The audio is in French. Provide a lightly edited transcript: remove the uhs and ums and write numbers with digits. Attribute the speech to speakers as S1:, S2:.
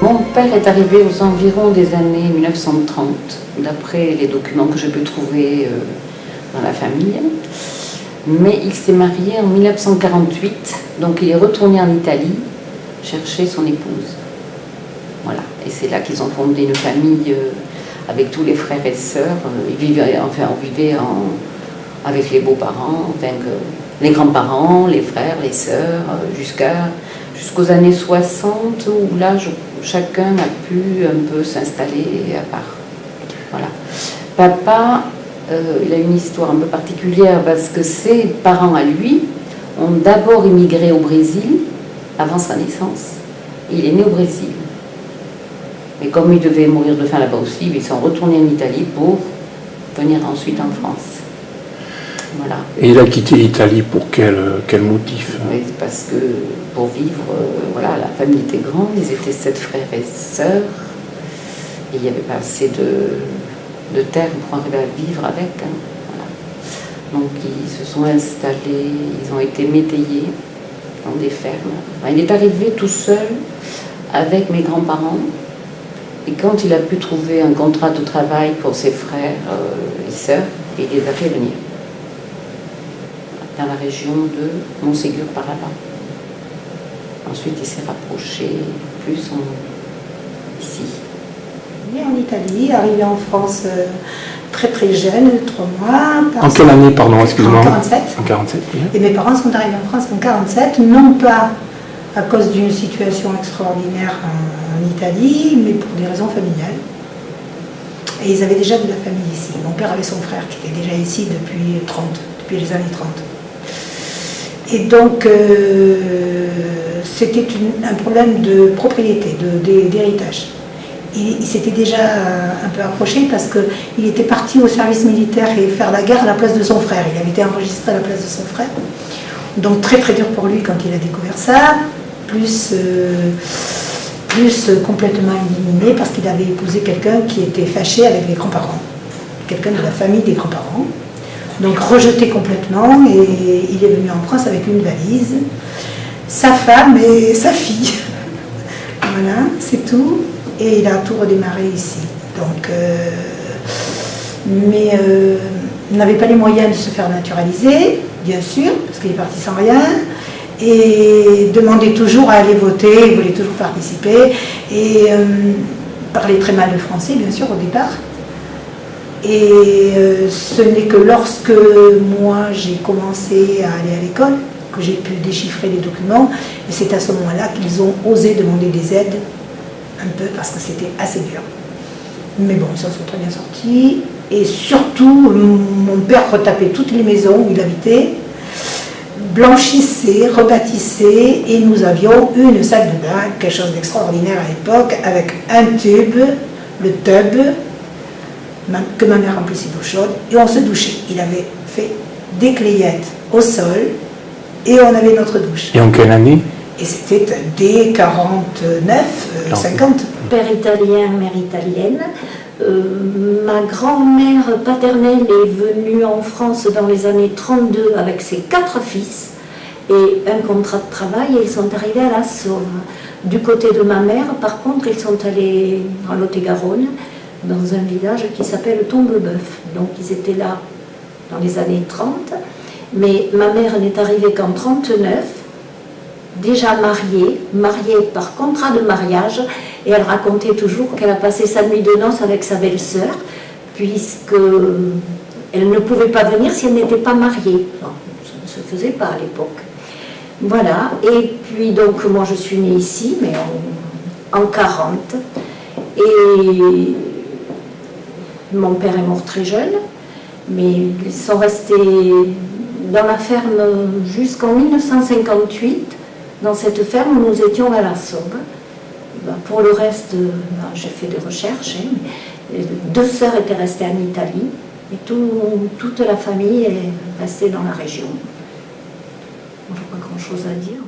S1: Mon père est arrivé aux environs des années 1930, d'après les documents que je peux trouver dans la famille. Mais il s'est marié en 1948, donc il est retourné en Italie chercher son épouse. Voilà, et c'est là qu'ils ont fondé une famille avec tous les frères et sœurs. On vivait avec les beaux-parents, les grands-parents, les frères, les sœurs, jusqu'aux années 60, où là, chacun a pu un peu s'installer à part. Voilà. Papa, il a une histoire un peu particulière parce que ses parents à lui ont d'abord immigré au Brésil avant sa naissance. Et il est né au Brésil. Et comme il devait mourir de faim là-bas aussi, ils sont retournés en Italie pour venir ensuite en France. Voilà.
S2: Et il a quitté l'Italie pour quel motif?
S1: Oui, parce que pour vivre, voilà, la famille était grande, ils étaient 7 frères et sœurs, et il n'y avait pas assez de terre pour arriver à vivre avec. Hein, voilà. Donc ils se sont installés, ils ont été métayers dans des fermes. Enfin, il est arrivé tout seul avec mes grands-parents, et quand il a pu trouver un contrat de travail pour ses frères et sœurs, il les a fait venir dans la région de Montségur par là-bas. Ensuite, il s'est rapproché plus ici.
S3: Né en Italie, arrivé en France très très jeune, 3 mois.
S2: En quelle année, pardon, excuse-moi?
S3: En 47.
S2: En 47, oui.
S3: Et mes parents sont arrivés en France en 47, non pas à cause d'une situation extraordinaire en Italie, mais pour des raisons familiales. Et ils avaient déjà de la famille ici. Mon père avait son frère qui était déjà ici depuis les années 30. Et donc, c'était un problème de propriété, d'héritage. Il s'était déjà un peu approché parce qu'il était parti au service militaire et faire la guerre à la place de son frère. Il avait été enregistré à la place de son frère. Donc très très dur pour lui quand il a découvert ça, plus complètement éliminé parce qu'il avait épousé quelqu'un qui était fâché avec les grands-parents, quelqu'un de la famille des grands-parents. Donc rejeté complètement, et il est venu en France avec une valise, sa femme et sa fille. Voilà, c'est tout. Et il a tout redémarré ici. Donc, mais il n'avait pas les moyens de se faire naturaliser, bien sûr, parce qu'il est parti sans rien. Et demandait toujours à aller voter, il voulait toujours participer. Et parlait très mal le français, bien sûr, au départ. Et ce n'est que lorsque moi j'ai commencé à aller à l'école que j'ai pu déchiffrer les documents, et c'est à ce moment-là qu'ils ont osé demander des aides, un peu parce que c'était assez dur. Mais bon, ils s'en sont très bien sortis, et surtout mon père retapait toutes les maisons où il habitait, blanchissait, rebâtissait, et nous avions une salle de bain, quelque chose d'extraordinaire à l'époque, avec un tube, le tub, que ma mère remplissait d'eau chaude, et on se douchait. Il avait fait des clayettes au sol, et on avait notre douche.
S2: Et en quelle année?
S3: Et c'était dès 49, 50.
S4: Père italien, mère italienne. Ma grand-mère paternelle est venue en France dans les années 32 avec ses 4 fils et un contrat de travail, et ils sont arrivés à la Sauve. Du côté de ma mère, par contre, ils sont allés en Lot-et-Garonne, dans un village qui s'appelle Tombeboeuf. Donc ils étaient là dans les années 30, mais ma mère n'est arrivée qu'en 39, déjà mariée par contrat de mariage, et elle racontait toujours qu'elle a passé sa nuit de noces avec sa belle-sœur, puisqu'elle ne pouvait pas venir si elle n'était pas mariée. Bon, ça ne se faisait pas à l'époque. Voilà, et puis donc moi je suis née ici, mais en 40, et mon père est mort très jeune, mais ils sont restés dans la ferme jusqu'en 1958, dans cette ferme où nous étions à la Sauve. Ben, pour le reste, j'ai fait des recherches, hein, mais 2 sœurs étaient restées en Italie, et toute la famille est restée dans la région. On n'a pas grand-chose à dire.